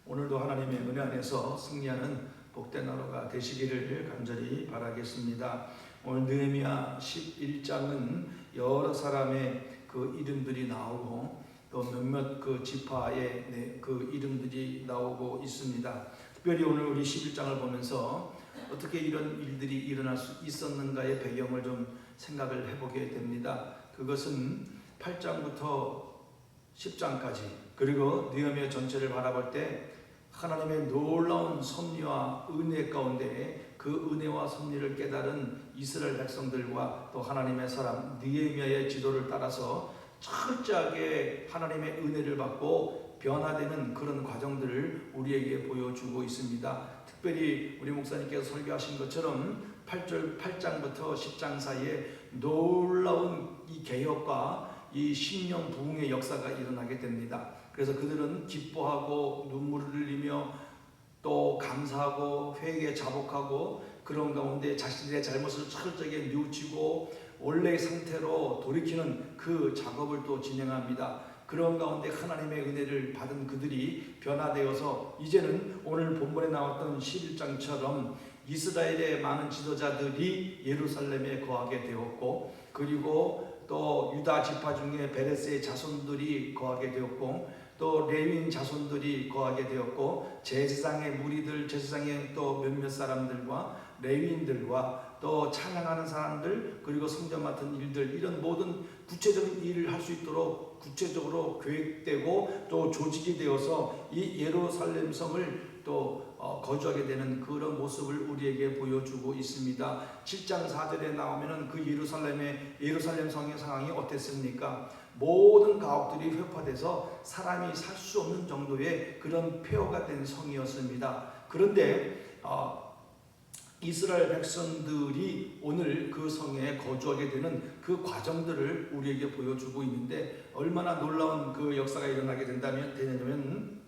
오늘도 하나님의 은혜 안에서 승리하는 복된 하루가 되시기를 간절히 바라겠습니다. 오늘 느헤미야 11장은 여러 사람의 그 이름들이 나오고 또 몇몇 그 지파의 그 이름들이 나오고 있습니다. 특별히 오늘 우리 11장을 보면서 어떻게 이런 일들이 일어날 수 있었는가의 배경을 좀 생각을 해보게 됩니다. 그것은 8장부터 10장까지 그리고 느헤미야 전체를 바라볼 때 하나님의 놀라운 섭리와 은혜 가운데 그 은혜와 섭리를 깨달은 이스라엘 백성들과 또 하나님의 사람 느헤미야의 지도를 따라서 철저하게 하나님의 은혜를 받고 변화되는 그런 과정들을 우리에게 보여주고 있습니다. 특별히 우리 목사님께서 설교하신 것처럼 8장부터 10장 사이에 놀라운 이 개혁과 이 신령 부흥의 역사가 일어나게 됩니다. 그래서 그들은 기뻐하고 눈물을 흘리며 또 감사하고 회개에 자복하고 그런 가운데 자신들의 잘못을 철저하게 뉘우치고 원래의 상태로 돌이키는 그 작업을 또 진행합니다. 그런 가운데 하나님의 은혜를 받은 그들이 변화되어서 이제는 오늘 본문에 나왔던 11장처럼 이스라엘의 많은 지도자들이 예루살렘에 거하게 되었고 그리고 또 유다 지파 중에 베레스의 자손들이 거하게 되었고 또 레위인 자손들이 거하게 되었고 제사장의 무리들, 제사장의 또 몇몇 사람들과 레위인들과 또 찬양하는 사람들 그리고 성전 맡은 일들 이런 모든 구체적인 일을 할 수 있도록 구체적으로 계획되고 또 조직이 되어서 이 예루살렘 성을 또 거주하게 되는 그런 모습을 우리에게 보여주고 있습니다. 7장 4절에 나오면은 그 예루살렘 성의 상황이 어땠습니까? 모든 가옥들이 회파돼서 사람이 살 수 없는 정도의 그런 폐허가 된 성이었습니다. 그런데 이스라엘 백성들이 오늘 그 성에 거주하게 되는 그 과정들을 우리에게 보여주고 있는데 얼마나 놀라운 그 역사가 일어나게 되냐면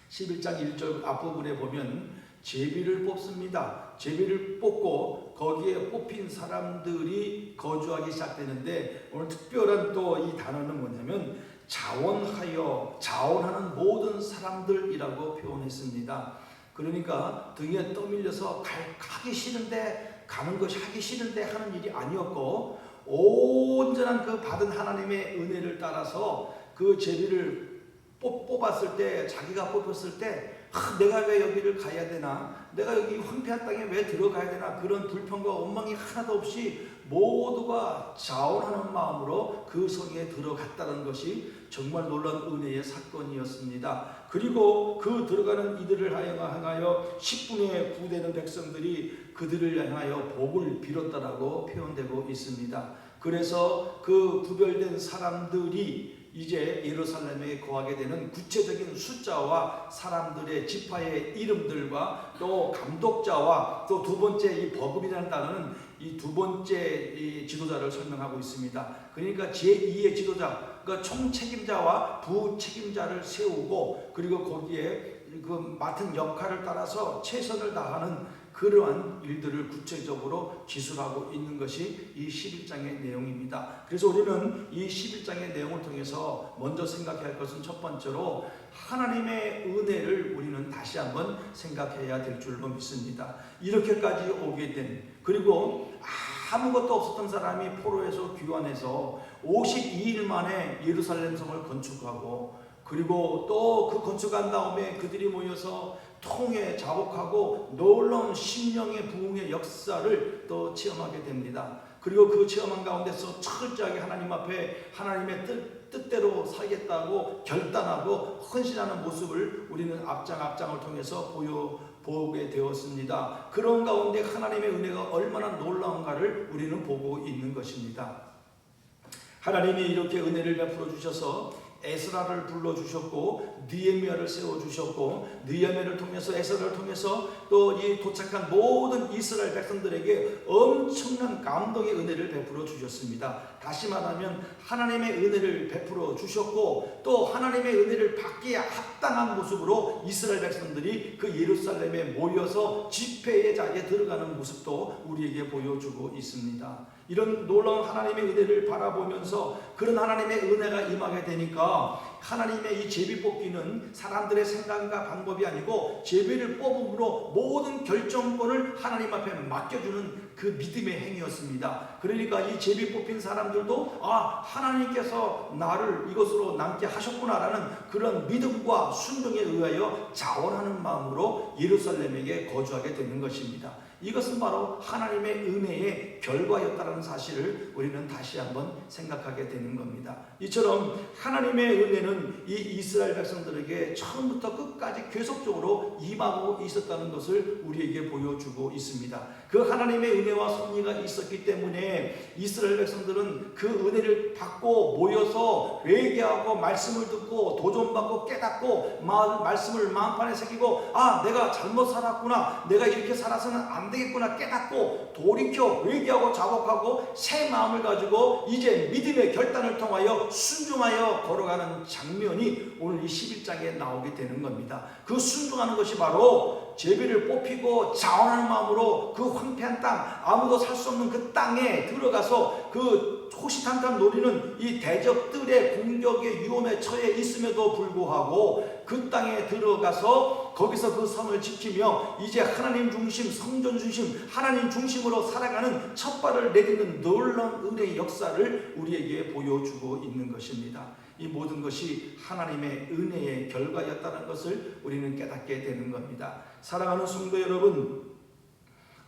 11장 1절 앞부분에 보면 제비를 뽑습니다. 제비를 뽑고 거기에 뽑힌 사람들이 거주하기 시작되는데 오늘 특별한 또 이 단어는 뭐냐면 자원하는 모든 사람들이라고 표현했습니다. 그러니까 등에 떠밀려서 가기 싫은데 가는 것이 하기 싫은데 하는 일이 아니었고 온전한 그 받은 하나님의 은혜를 따라서 그 제비를 뽑았을 때 자기가 뽑혔을 때 내가 왜 여기를 가야 되나 내가 여기 황폐한 땅에 왜 들어가야 되나 그런 불평과 원망이 하나도 없이 모두가 자원하는 마음으로 그 성에 들어갔다는 것이 정말 놀라운 은혜의 사건이었습니다. 그리고 그 들어가는 이들을 향하여 10분의 9 되는 백성들이 그들을 향하여 복을 빌었다라고 표현되고 있습니다. 그래서 그 구별된 사람들이 이제 예루살렘에 거하게 되는 구체적인 숫자와 사람들의 지파의 이름들과 또 감독자와 또 두 번째 이 버금이라는 단어는 이 두 번째 이 지도자를 설명하고 있습니다. 그러니까 제2의 지도자, 그러니까 총책임자와 부책임자를 세우고 그리고 거기에 그 맡은 역할을 따라서 최선을 다하는 그러한 일들을 구체적으로 기술하고 있는 것이 이 11장의 내용입니다. 그래서 우리는 이 11장의 내용을 통해서 먼저 생각해야 할 것은 첫 번째로 하나님의 은혜를 우리는 다시 한번 생각해야 될 줄로 믿습니다. 이렇게까지 오게 된 그리고 아무것도 없었던 사람이 포로에서 귀환해서 52일 만에 예루살렘 성을 건축하고 그리고 또 그 건축한 다음에 그들이 모여서 통에 자복하고 놀라운 심령의 부흥의 역사를 또 체험하게 됩니다. 그리고 그 체험한 가운데서 철저하게 하나님 앞에 하나님의 뜻대로 살겠다고 결단하고 헌신하는 모습을 우리는 앞장을 통해서 보게 되었습니다. 그런 가운데 하나님의 은혜가 얼마나 놀라운가를 우리는 보고 있는 것입니다. 하나님이 이렇게 은혜를 베풀어 주셔서 에스라를 불러주셨고 느헤미야를 세워주셨고 느헤미야를 통해서 에스라를 통해서 또 이 도착한 모든 이스라엘 백성들에게 엄청난 감동의 은혜를 베풀어 주셨습니다. 다시 말하면 하나님의 은혜를 베풀어 주셨고 또 하나님의 은혜를 받기에 합당한 모습으로 이스라엘 백성들이 그 예루살렘에 모여서 집회의 자리에 들어가는 모습도 우리에게 보여주고 있습니다. 이런 놀라운 하나님의 은혜를 바라보면서 그런 하나님의 은혜가 임하게 되니까 하나님의 이 제비 뽑기는 사람들의 생각과 방법이 아니고 제비를 뽑음으로 모든 결정권을 하나님 앞에 맡겨주는 그 믿음의 행위였습니다. 그러니까 이 제비 뽑힌 사람들도 하나님께서 나를 이것으로 남게 하셨구나라는 그런 믿음과 순종에 의하여 자원하는 마음으로 예루살렘에게 거주하게 되는 것입니다. 이것은 바로 하나님의 은혜의 결과였다는 사실을 우리는 다시 한번 생각하게 되는 겁니다. 이처럼 하나님의 은혜는 이 이스라엘 백성들에게 처음부터 끝까지 계속적으로 임하고 있었다는 것을 우리에게 보여주고 있습니다. 그 하나님의 은혜와 섭리가 있었기 때문에 이스라엘 백성들은 그 은혜를 받고 모여서 회개하고 말씀을 듣고 도전받고 깨닫고 말씀을 마음판에 새기고 내가 잘못 살았구나, 내가 이렇게 살아서는 안 되겠구나 깨닫고 돌이켜 회개하고 자복하고 새 마음을 가지고 이제 믿음의 결단을 통하여 순종하여 걸어가는 장면이 오늘 이 11장에 나오게 되는 겁니다. 그 순종하는 것이 바로 제비를 뽑히고 자원하는 마음으로 그 황폐한 땅, 아무도 살 수 없는 그 땅에 들어가서 그 호시탐탐 노리는 이 대적들의 공격의 위험에 처해 있음에도 불구하고 그 땅에 들어가서 거기서 그 성을 지키며 이제 하나님 중심, 성전 중심, 하나님 중심으로 살아가는 첫 발을 내딛는 놀라운 은혜의 역사를 우리에게 보여주고 있는 것입니다. 이 모든 것이 하나님의 은혜의 결과였다는 것을 우리는 깨닫게 되는 겁니다. 사랑하는 성도 여러분,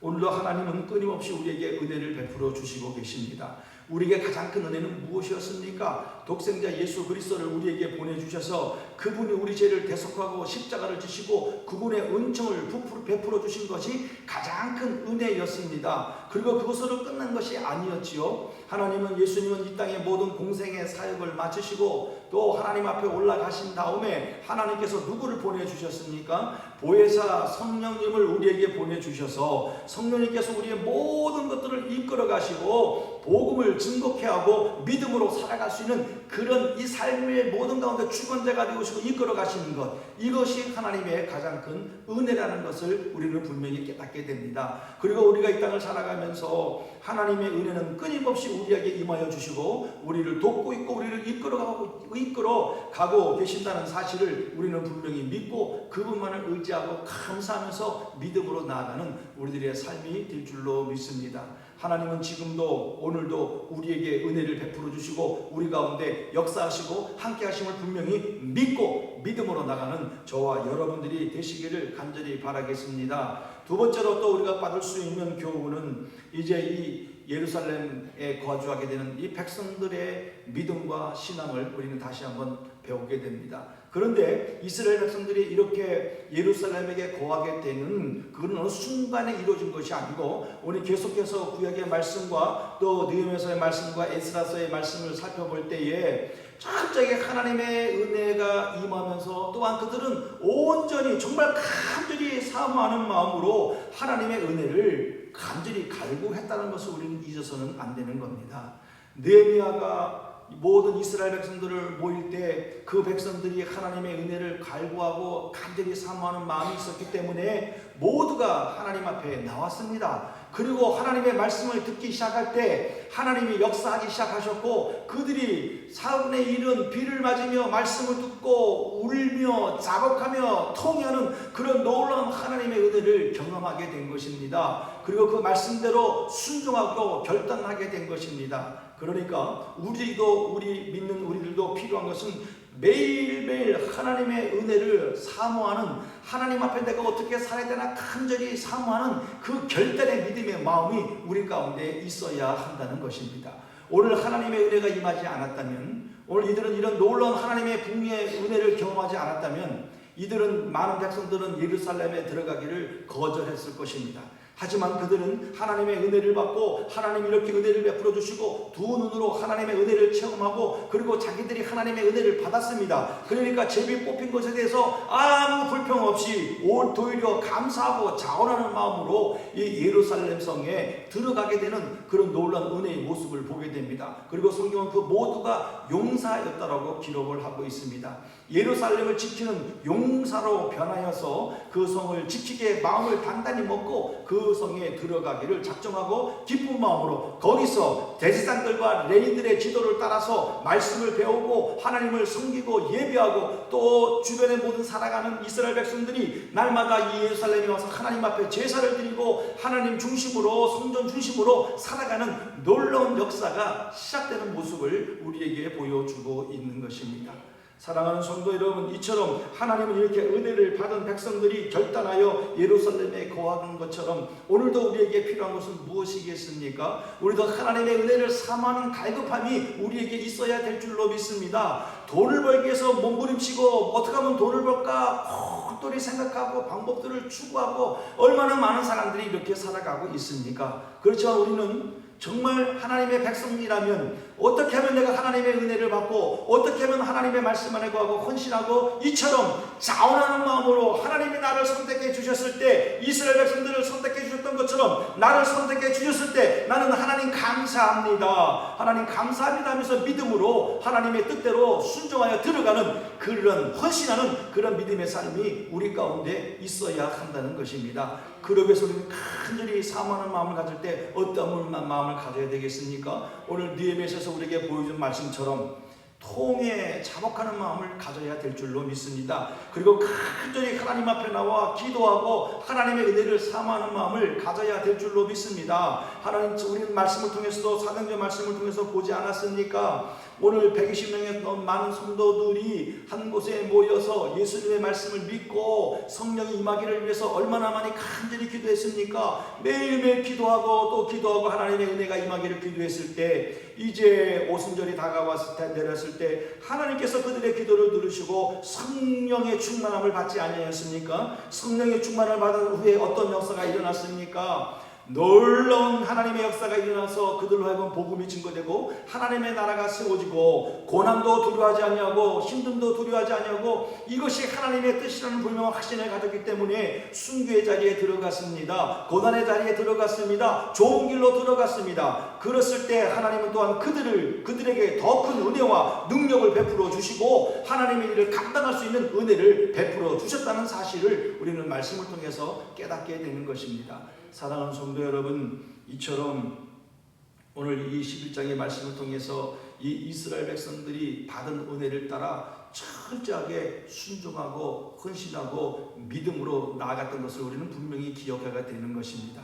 오늘도 하나님은 끊임없이 우리에게 은혜를 베풀어 주시고 계십니다. 우리에게 가장 큰 은혜는 무엇이었습니까? 독생자 예수 그리스도를 우리에게 보내주셔서 그분이 우리 죄를 대속하고 십자가를 지시고 그분의 은총을 베풀어 주신 것이 가장 큰 은혜였습니다. 그리고 그것으로 끝난 것이 아니었지요. 하나님은 예수님은 이 땅의 모든 공생의 사역을 마치시고 또 하나님 앞에 올라가신 다음에 하나님께서 누구를 보내주셨습니까? 보혜사 성령님을 우리에게 보내주셔서 성령님께서 우리의 모든 것들을 이끌어 가시고 복음을 증거케 하고 믿음으로 살아갈 수 있는 그런 이 삶의 모든 가운데 주권자가 되시고 이끌어 가시는 것, 이것이 하나님의 가장 큰 은혜라는 것을 우리는 분명히 깨닫게 됩니다. 그리고 우리가 이 땅을 살아가면서 하나님의 은혜는 끊임없이 우리에게 임하여 주시고 우리를 돕고 있고 우리를 이끌어 가고 계신다는 사실을 우리는 분명히 믿고 그분만을 의지하고 감사하면서 믿음으로 나아가는 우리들의 삶이 될 줄로 믿습니다. 하나님은 지금도 오늘도 우리에게 은혜를 베풀어 주시고 우리 가운데 역사하시고 함께 하심을 분명히 믿고 믿음으로 나가는 저와 여러분들이 되시기를 간절히 바라겠습니다. 두 번째로 또 우리가 받을 수 있는 교훈은 이제 이 예루살렘에 거주하게 되는 이 백성들의 믿음과 신앙을 우리는 다시 한번 배우게 됩니다. 그런데 이스라엘 백성들이 이렇게 예루살렘에게 거하게 되는 그건 어느 순간에 이루어진 것이 아니고 오늘 계속해서 구약의 말씀과 또 느헤미야서의 말씀과 에스라서의 말씀을 살펴볼 때에 갑자기 하나님의 은혜가 임하면서 또한 그들은 온전히 정말 간절히 사모하는 마음으로 하나님의 은혜를 간절히 갈구했다는 것을 우리는 잊어서는 안 되는 겁니다. 느헤미야가 모든 이스라엘 백성들을 모일 때 그 백성들이 하나님의 은혜를 갈구하고 간절히 사모하는 마음이 있었기 때문에 모두가 하나님 앞에 나왔습니다. 그리고 하나님의 말씀을 듣기 시작할 때 하나님이 역사하기 시작하셨고 그들이 4분의 1은 비를 맞으며 말씀을 듣고 울며 자복하며 통회하는 그런 놀라운 하나님의 은혜를 경험하게 된 것입니다. 그리고 그 말씀대로 순종하고 결단하게 된 것입니다. 그러니까 우리 믿는 우리들도 필요한 것은 매일매일 하나님의 은혜를 사모하는, 하나님 앞에 내가 어떻게 살아야 되나 간절히 사모하는 그 결단의 믿음의 마음이 우리 가운데 있어야 한다는 것입니다. 오늘 하나님의 은혜가 임하지 않았다면, 오늘 이들은 이런 놀라운 하나님의 풍요의 은혜를 경험하지 않았다면 이들은, 많은 백성들은 예루살렘에 들어가기를 거절했을 것입니다. 하지만 그들은 하나님의 은혜를 받고 하나님이 이렇게 은혜를 베풀어 주시고 두 눈으로 하나님의 은혜를 체험하고 그리고 자기들이 하나님의 은혜를 받았습니다. 그러니까 제비 뽑힌 것에 대해서 아무 불평 없이 오히려 감사하고 자원하는 마음으로 이 예루살렘 성에 들어가게 되는 그런 놀라운 은혜의 모습을 보게 됩니다. 그리고 성경은 그 모두가 용사였다라고 기록을 하고 있습니다. 예루살렘을 지키는 용사로 변하여서 그 성을 지키게 마음을 단단히 먹고 그 성에 들어가기를 작정하고 기쁜 마음으로 거기서 대제사장들과 레위인들의 지도를 따라서 말씀을 배우고 하나님을 섬기고 예배하고 또 주변에 모든 살아가는 이스라엘 백성들이 날마다 이 예루살렘에 와서 하나님 앞에 제사를 드리고 하나님 중심으로 성전 중심으로 살아가는 놀라운 역사가 시작되는 모습을 우리에게 보여주고 있는 것입니다. 사랑하는 성도 여러분, 이처럼 하나님은 이렇게 은혜를 받은 백성들이 결단하여 예루살렘에 거하는 것처럼 오늘도 우리에게 필요한 것은 무엇이겠습니까? 우리도 하나님의 은혜를 사모하는 갈급함이 우리에게 있어야 될 줄로 믿습니다. 돈을 벌기 위해서 몸부림치고 어떻게 하면 돈을 벌까 헛돌이 생각하고 방법들을 추구하고 얼마나 많은 사람들이 이렇게 살아가고 있습니까? 그렇지만 우리는 정말 하나님의 백성이라면 어떻게 하면 내가 하나님의 은혜를 받고 어떻게 하면 하나님의 말씀 안에 거하고 헌신하고 이처럼 자원하는 마음으로 하나님이 나를 선택해 주셨을 때 이스라엘 백성들을 선택해 주셨던 것처럼 나를 선택해 주셨을 때 나는 하나님 감사합니다, 하나님 감사합니다 하면서 믿음으로 하나님의 뜻대로 순종하여 들어가는 그런 헌신하는 그런 믿음의 삶이 우리 가운데 있어야 한다는 것입니다. 그러기 위해서 우리는 간절히 사모하는 마음을 가질 때 어떤 마음을 가져야 되겠습니까? 오늘 느헤미야에서 우리에게 보여준 말씀처럼 통에 자복하는 마음을 가져야 될 줄로 믿습니다. 그리고 간절히 하나님 앞에 나와 기도하고 하나님의 은혜를 사모하는 마음을 가져야 될 줄로 믿습니다. 하나님, 우리는 말씀을 통해서도 사도행전 말씀을 통해서 보지 않았습니까? 오늘 120명의 많은 성도들이 한 곳에 모여서 예수님의 말씀을 믿고 성령이 임하기를 위해서 얼마나 많이 간절히 기도했습니까? 매일매일 기도하고 또 기도하고 하나님의 은혜가 임하기를 기도했을 때 이제 오순절이 다가왔을 때 내렸을 때 하나님께서 그들의 기도를 들으시고 성령의 충만함을 받지 아니하였습니까? 성령의 충만을 받은 후에 어떤 역사가 일어났습니까? 놀라운 하나님의 역사가 일어나서 그들로 하여금 복음이 증거되고 하나님의 나라가 세워지고 고난도 두려워하지 아니하고 힘듦도 두려워하지 아니하고 이것이 하나님의 뜻이라는 분명한 확신을 가졌기 때문에 순교의 자리에 들어갔습니다. 고난의 자리에 들어갔습니다. 좋은 길로 들어갔습니다. 그랬을 때 하나님은 또한 그들에게 더 큰 은혜와 능력을 베풀어 주시고 하나님의 일을 감당할 수 있는 은혜를 베풀어 주셨다는 사실을 우리는 말씀을 통해서 깨닫게 되는 것입니다. 사랑하는 성도 여러분, 이처럼 오늘 이 11장의 말씀을 통해서 이 이스라엘 백성들이 받은 은혜를 따라 철저하게 순종하고 헌신하고 믿음으로 나아갔던 것을 우리는 분명히 기억해야 되는 것입니다.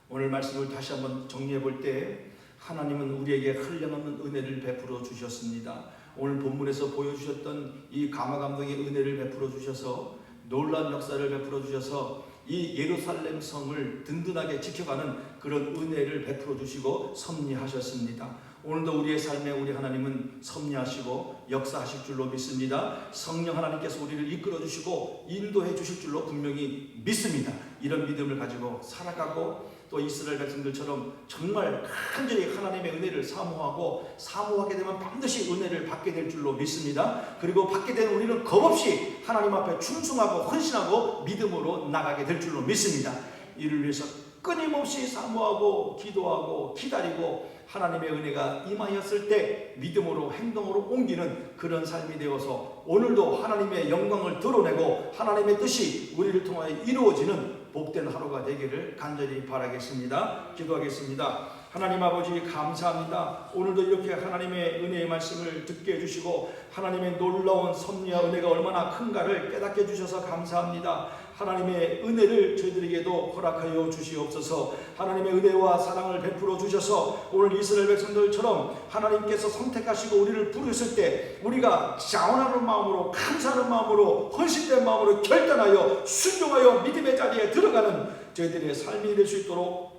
오늘 말씀을 다시 한번 정리해 볼 때 하나님은 우리에게 한량없는 은혜를 베풀어 주셨습니다. 오늘 본문에서 보여주셨던 이 감화감동의 은혜를 베풀어 주셔서 놀라운 역사를 베풀어 주셔서 이 예루살렘 성을 든든하게 지켜가는 그런 은혜를 베풀어 주시고 섭리하셨습니다. 오늘도 우리의 삶에 우리 하나님은 섭리하시고 역사하실 줄로 믿습니다. 성령 하나님께서 우리를 이끌어 주시고 인도해 주실 줄로 분명히 믿습니다. 이런 믿음을 가지고 살아가고 또 이스라엘 백성들처럼 정말 간절히 하나님의 은혜를 사모하게 되면 반드시 은혜를 받게 될 줄로 믿습니다. 그리고 받게 되는 우리는 겁없이 하나님 앞에 충성하고 헌신하고 믿음으로 나가게 될 줄로 믿습니다. 이를 위해서 끊임없이 사모하고 기도하고 기다리고 하나님의 은혜가 임하였을 때 믿음으로 행동으로 옮기는 그런 삶이 되어서 오늘도 하나님의 영광을 드러내고 하나님의 뜻이 우리를 통하여 이루어지는 복된 하루가 되기를 간절히 바라겠습니다. 기도하겠습니다. 하나님 아버지 감사합니다. 오늘도 이렇게 하나님의 은혜의 말씀을 듣게 해주시고 하나님의 놀라운 섭리와 은혜가 얼마나 큰가를 깨닫게 해주셔서 감사합니다. 하나님의 은혜를 저희들에게도 허락하여 주시옵소서. 하나님의 은혜와 사랑을 베풀어 주셔서 오늘 이스라엘 백성들처럼 하나님께서 선택하시고 우리를 부르셨을 때 우리가 자원하는 마음으로 감사하는 마음으로 헌신된 마음으로 결단하여 순종하여 믿음의 자리에 들어가는 저희들의 삶이 될 수 있도록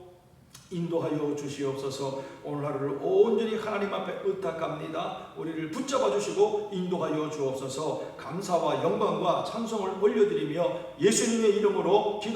인도하여 주시옵소서. 오늘 하루를 온전히 하나님 앞에 의탁합니다. 우리를 붙잡아 주시고 인도하여 주옵소서. 감사와 영광과 찬송을 올려드리며 예수님의 이름으로 기도